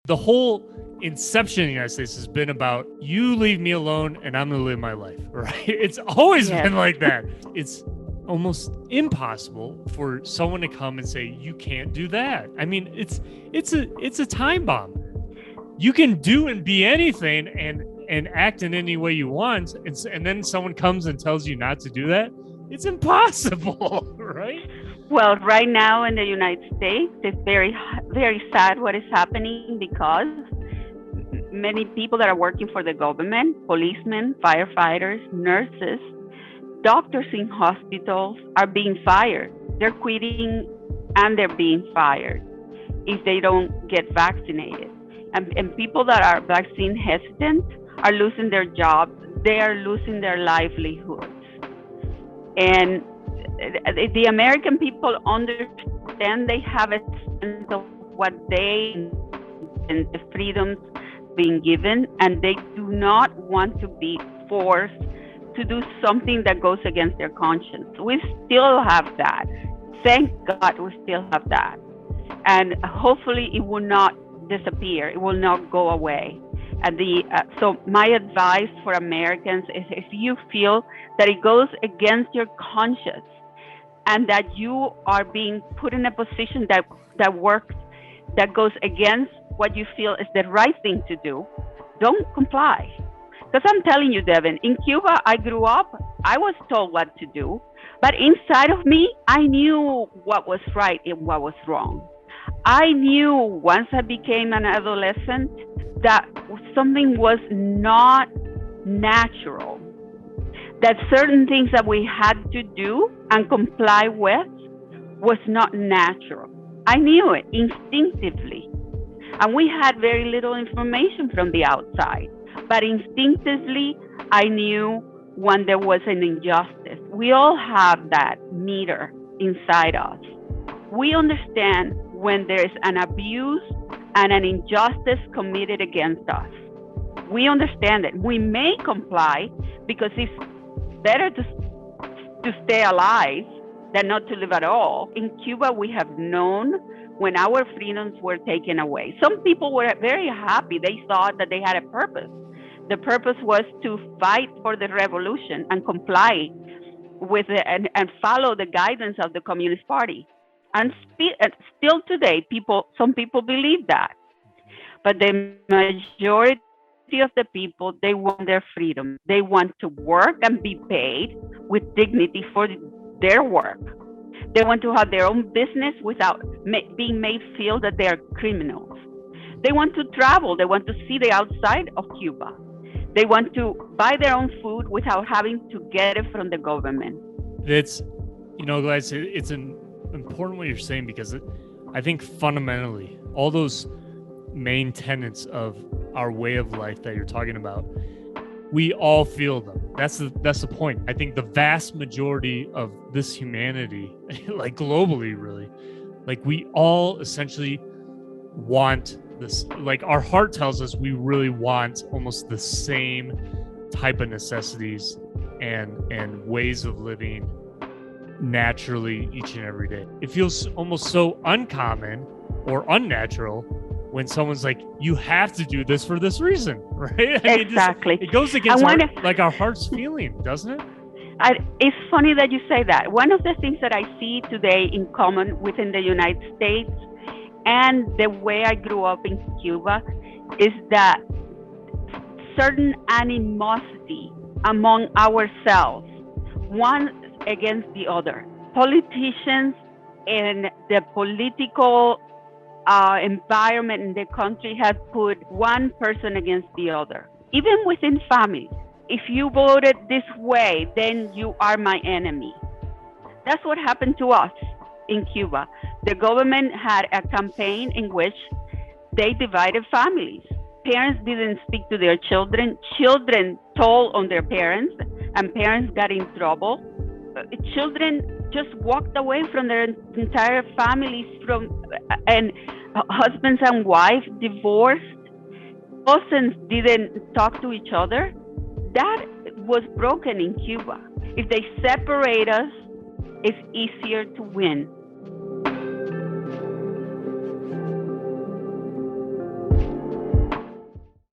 The whole inception of the United States has been about you leave me alone and I'm going to live my life, right? It's always been like that. It's almost impossible for someone to come and say, you can't do that. I mean, it's a time bomb. You can do and be anything and act in any way you want. And then someone comes and tells you not to do that. It's impossible, right? Well, right now in the United States, it's very, very sad what is happening because many people that are working for the government, policemen, firefighters, nurses, doctors in hospitals are being fired. They're quitting and they're being fired if they don't get vaccinated. And people that are vaccine hesitant are losing their jobs. They are losing their livelihoods. And the American people understand, they have a sense of what they and the freedoms being given, and they do not want to be forced to do something that goes against their conscience. We still have that. Thank God we still have that. And hopefully it will not disappear. It will not go away. And so my advice for Americans is if you feel that it goes against your conscience and that you are being put in a position that works, that goes against what you feel is the right thing to do, don't comply. Because I'm telling you, Devin, in Cuba, I grew up, I was told what to do, but inside of me, I knew what was right and what was wrong. I knew once I became an adolescent that something was not natural, that certain things that we had to do and comply with was not natural. I knew it instinctively. And we had very little information from the outside. But instinctively, I knew when there was an injustice. We all have that meter inside us. We understand when there is an abuse and an injustice committed against us. We understand it. We may comply because it's better to stay alive than not to live at all. In Cuba, we have known when our freedoms were taken away. Some people were very happy. They thought that they had a purpose. The purpose was to fight for the revolution and comply with it and follow the guidance of the Communist Party. And still today, some people believe that. But the majority of the people, they want their freedom. They want to work and be paid with dignity for their work. They want to have their own business without being made feel that they are criminals. They want to travel. They want to see the outside of Cuba. They want to buy their own food without having to get it from the government. It's, Gladys, it's important what you're saying because I think fundamentally all those main tenets of our way of life that you're talking about, we all feel them. That's the point. I think the vast majority of this humanity, like globally, really, like we all essentially want this. Like our heart tells us we really want almost the same type of necessities and ways of living naturally each and every day. It feels almost so uncommon or unnatural when someone's like, you have to do this for this reason, right? I mean, exactly. It goes against our heart's feeling, doesn't it? It's funny that you say that. One of the things that I see today in common within the United States and the way I grew up in Cuba is that certain animosity among ourselves, one against the other. Politicians and the political environment in the country has put one person against the other. Even within families, if you voted this way, then you are my enemy. That's what happened to us in Cuba. The government had a campaign in which they divided families. Parents didn't speak to their children. Children told on their parents, and parents got in trouble. Children just walked away from their entire families, and husbands and wives divorced. Cousins didn't talk to each other. That was broken in Cuba. If they separate us, it's easier to win.